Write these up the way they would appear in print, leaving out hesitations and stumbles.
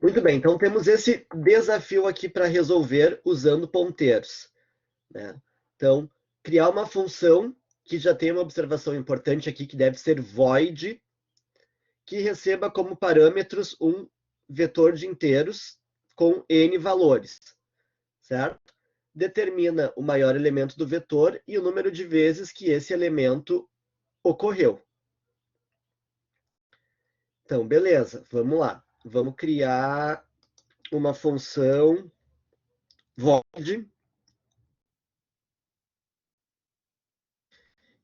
Muito bem, então temos esse desafio aqui para resolver usando ponteiros, né? Então, criar uma função que já tem uma observação importante aqui, que deve ser void, que receba como parâmetros um vetor de inteiros com n valores, certo? Determina o maior elemento do vetor e o número de vezes que esse elemento ocorreu. Então, beleza, vamos lá. Vamos criar uma função void.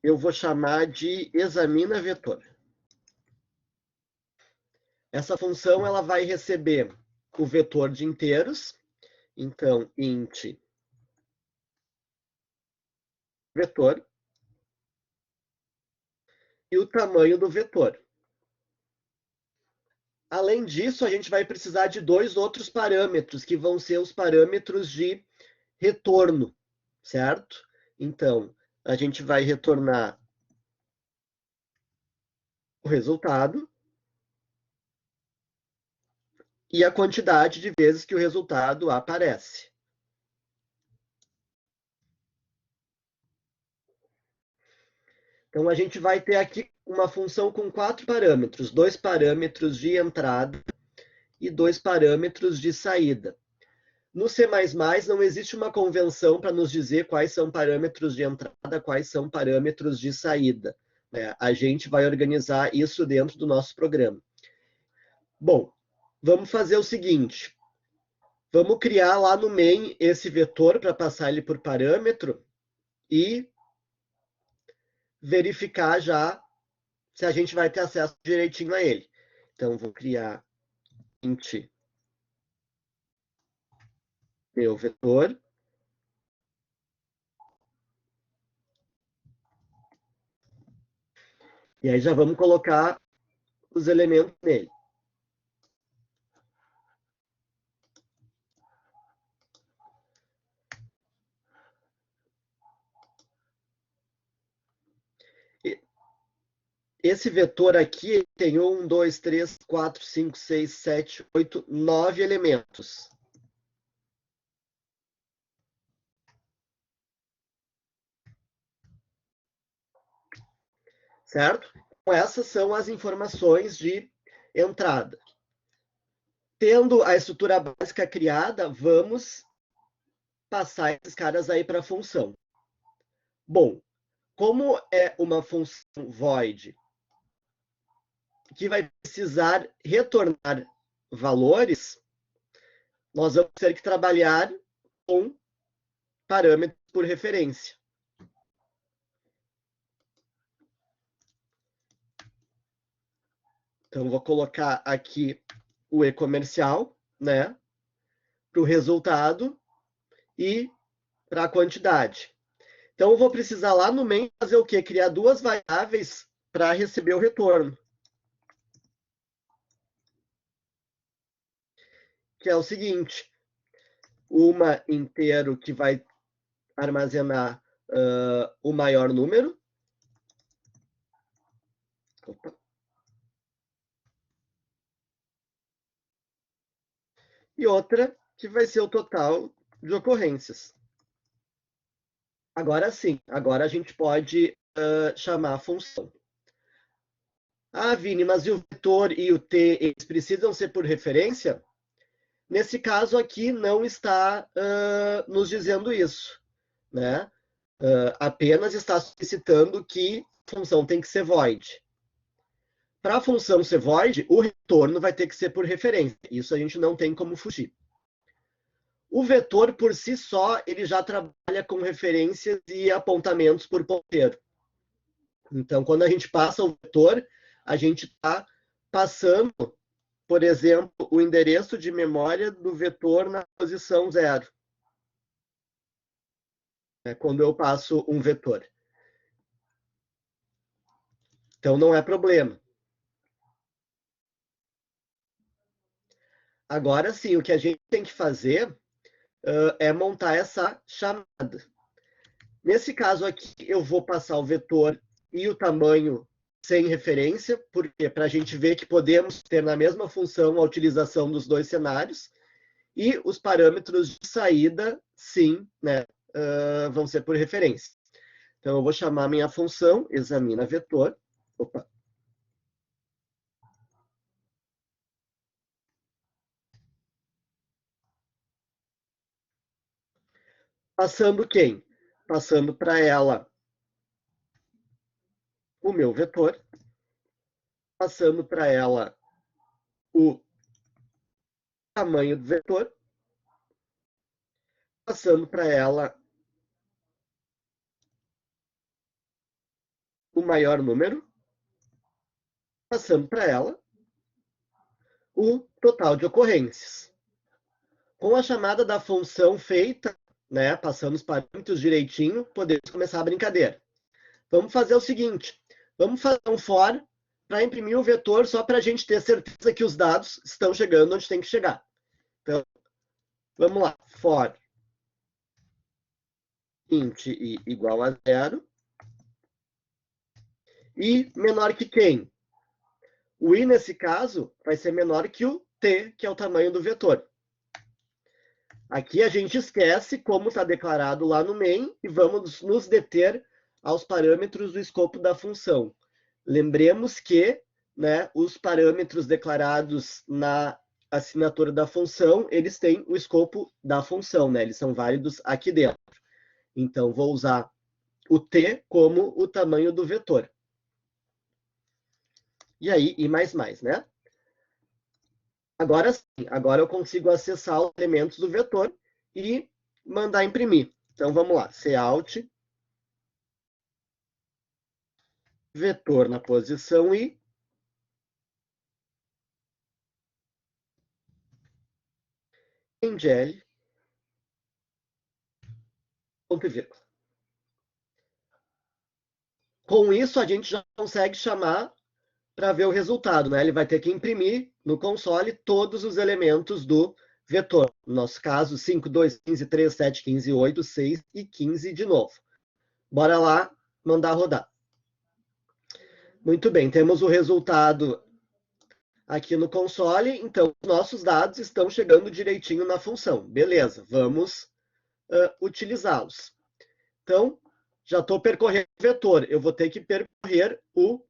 Eu vou chamar de examina vetor. Essa função ela vai receber o vetor de inteiros. Então, int vetor e o tamanho do vetor. Além disso, a gente vai precisar de dois outros parâmetros, que vão ser os parâmetros de retorno, certo? Então, a gente vai retornar o resultado e a quantidade de vezes que o resultado aparece. Então, a gente vai ter aqui uma função com 4 parâmetros, 2 parâmetros de entrada e 2 parâmetros de saída. No C++ não existe uma convenção para nos dizer quais são parâmetros de entrada, quais são parâmetros de saída, né? A gente vai organizar isso dentro do nosso programa. Bom, vamos fazer o seguinte. Vamos criar lá no main esse vetor para passar ele por parâmetro e verificar já se a gente vai ter acesso direitinho a ele. Então, vou criar int meu vetor. E aí já vamos colocar os elementos nele. Esse vetor aqui tem 1, 2, 3, 4, 5, 6, 7, 8, 9 elementos. Certo? Então, essas são as informações de entrada. Tendo a estrutura básica criada, vamos passar esses caras aí para a função. Bom, como é uma função void que vai precisar retornar valores, nós vamos ter que trabalhar com parâmetros por referência. Então, vou colocar aqui o e-comercial, né, para o resultado e para a quantidade. Então, eu vou precisar lá no main fazer o quê? Criar duas variáveis para receber o retorno. Que é o seguinte, uma inteiro que vai armazenar o maior número. Opa. E outra que vai ser o total de ocorrências. Agora sim, agora a gente pode chamar a função. Ah, Vini, mas e o vetor e o t, eles precisam ser por referência? Nesse caso aqui não está nos dizendo isso, né? Apenas está solicitando que a função tem que ser void. Para a função ser void, o retorno vai ter que ser por referência. Isso a gente não tem como fugir. O vetor, por si só, ele já trabalha com referências e apontamentos por ponteiro. Então, quando a gente passa o vetor, a gente está passando, por exemplo, o endereço de memória do vetor na posição 0. Quando eu passo um vetor. Então, não é problema. Agora sim, o que a gente tem que fazer é montar essa chamada. Nesse caso aqui, eu vou passar o vetor e o tamanho sem referência, porque para a gente ver que podemos ter na mesma função a utilização dos dois cenários, e os parâmetros de saída, sim, né, vão ser por referência. Então, eu vou chamar minha função examina vetor. Opa. Passando quem? Passando para ela o meu vetor, passando para ela o tamanho do vetor, passando para ela o maior número, passando para ela o total de ocorrências. Com a chamada da função feita, né, passando os parâmetros direitinho, podemos começar a brincadeira. Vamos fazer o seguinte, vamos fazer um for para imprimir o vetor só para a gente ter certeza que os dados estão chegando onde tem que chegar. Então, vamos lá, for int i igual a 0 e menor que quem? O i, nesse caso, vai ser menor que o t, que é o tamanho do vetor. Aqui a gente esquece como está declarado lá no main e vamos nos deter aos parâmetros do escopo da função. Lembremos que, né, os parâmetros declarados na assinatura da função, eles têm o escopo da função, né? Eles são válidos aqui dentro. Então, vou usar o t como o tamanho do vetor. E aí, i mais mais, né? Agora sim, agora eu consigo acessar os elementos do vetor e mandar imprimir. Então, vamos lá, cout, vetor na posição i, endl, ponto e vírgula. Com isso, a gente já consegue chamar para ver o resultado, né? Ele vai ter que imprimir no console todos os elementos do vetor. No nosso caso, 5, 2, 15, 3, 7, 15, 8, 6 e 15 de novo. Bora lá, mandar rodar. Muito bem, temos o resultado aqui no console, então nossos dados estão chegando direitinho na função. Beleza, vamos utilizá-los. Então, já estou percorrendo o vetor. Eu vou ter que percorrer o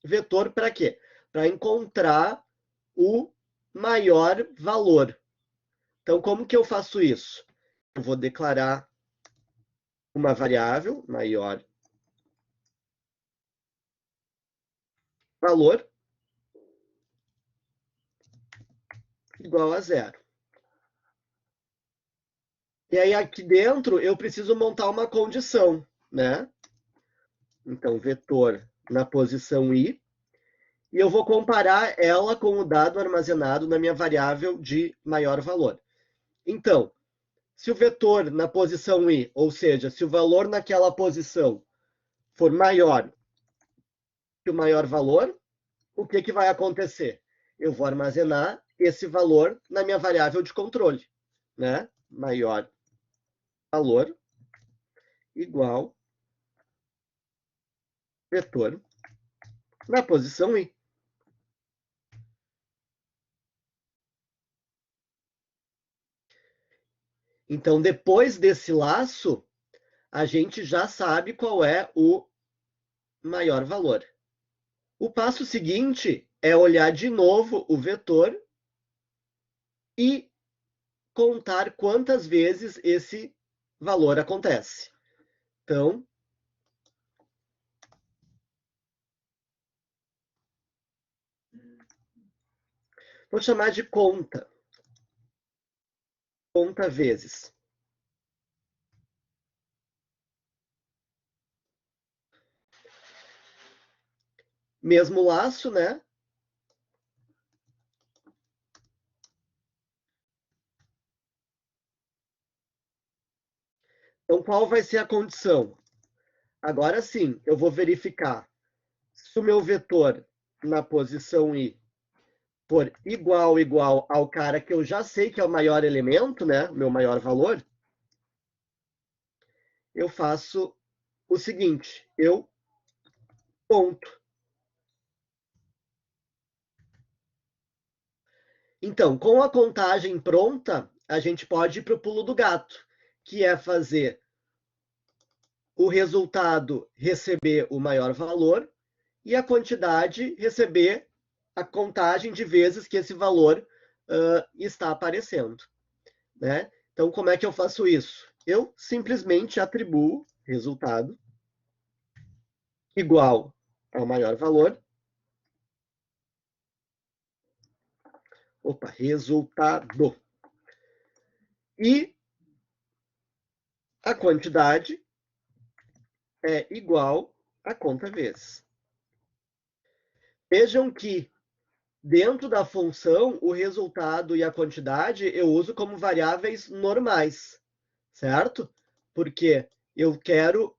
vetor para quê? Para encontrar o maior valor. Então, como que eu faço isso? Eu vou declarar uma variável, maior valor, igual a 0. E aí, aqui dentro, eu preciso montar uma condição, né? Então, vetor na posição i, e eu vou comparar ela com o dado armazenado na minha variável de maior valor. Então, se o vetor na posição i, ou seja, se o valor naquela posição for maior que o maior valor, o que, que vai acontecer? Eu vou armazenar esse valor na minha variável de controle, né? Maior valor igual vetor na posição i. Então, depois desse laço, a gente já sabe qual é o maior valor. O passo seguinte é olhar de novo o vetor e contar quantas vezes esse valor acontece. Então, vou chamar de conta. Conta vezes. Mesmo laço, né? Então, qual vai ser a condição? Agora sim, eu vou verificar se o meu vetor na posição i for igual ao cara que eu já sei que é o maior elemento, né? O meu maior valor, eu faço o seguinte, eu ponto. Então, com a contagem pronta, a gente pode ir para o pulo do gato, que é fazer o resultado receber o maior valor e a quantidade receber a contagem de vezes que esse valor está aparecendo, né? Então, como é que eu faço isso? Eu simplesmente atribuo resultado igual ao maior valor. Opa, resultado. E a quantidade é igual a conta vezes. Vejam que dentro da função, o resultado e a quantidade eu uso como variáveis normais, certo? Porque eu quero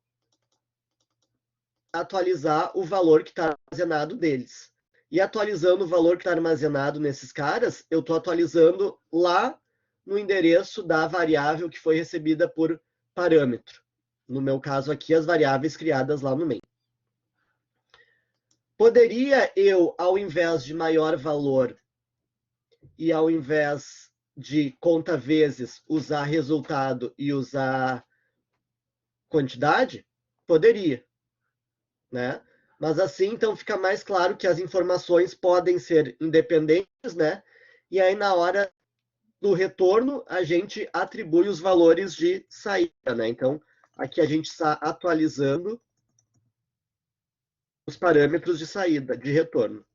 atualizar o valor que está armazenado deles. E atualizando o valor que está armazenado nesses caras, eu estou atualizando lá no endereço da variável que foi recebida por parâmetro. No meu caso aqui, as variáveis criadas lá no main. Poderia eu, ao invés de maior valor e ao invés de conta vezes usar resultado e usar quantidade? Poderia, né? Mas assim, então, fica mais claro que as informações podem ser independentes, né? E aí, na hora do retorno, a gente atribui os valores de saída, né? Então, aqui a gente está atualizando os parâmetros de saída, de retorno.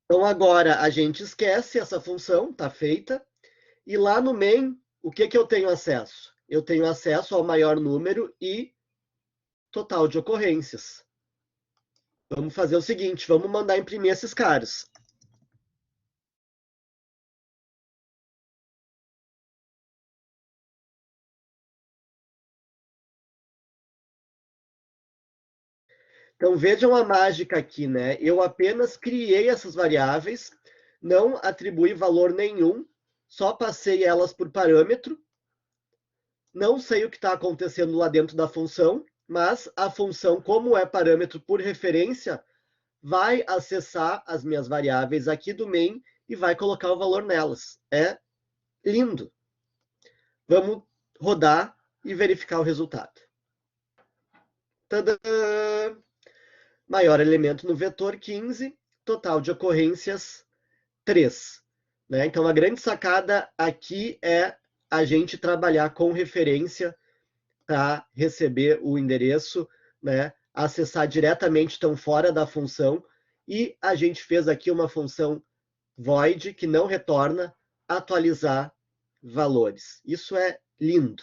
Então, agora a gente esquece essa função, está feita. E lá no main, o que eu tenho acesso? Eu tenho acesso ao maior número e total de ocorrências. Vamos fazer o seguinte, vamos mandar imprimir esses caras. Então vejam a mágica aqui, né? Eu apenas criei essas variáveis, não atribuí valor nenhum, só passei elas por parâmetro. Não sei o que está acontecendo lá dentro da função, mas a função, como é parâmetro por referência, vai acessar as minhas variáveis aqui do main e vai colocar o valor nelas. É lindo. Vamos rodar e verificar o resultado. Tadã! Maior elemento no vetor 15, total de ocorrências 3. Né? Então, a grande sacada aqui é a gente trabalhar com referência para receber o endereço, né? Acessar diretamente, então, fora da função. E a gente fez aqui uma função void, que não retorna, atualizar valores. Isso é lindo.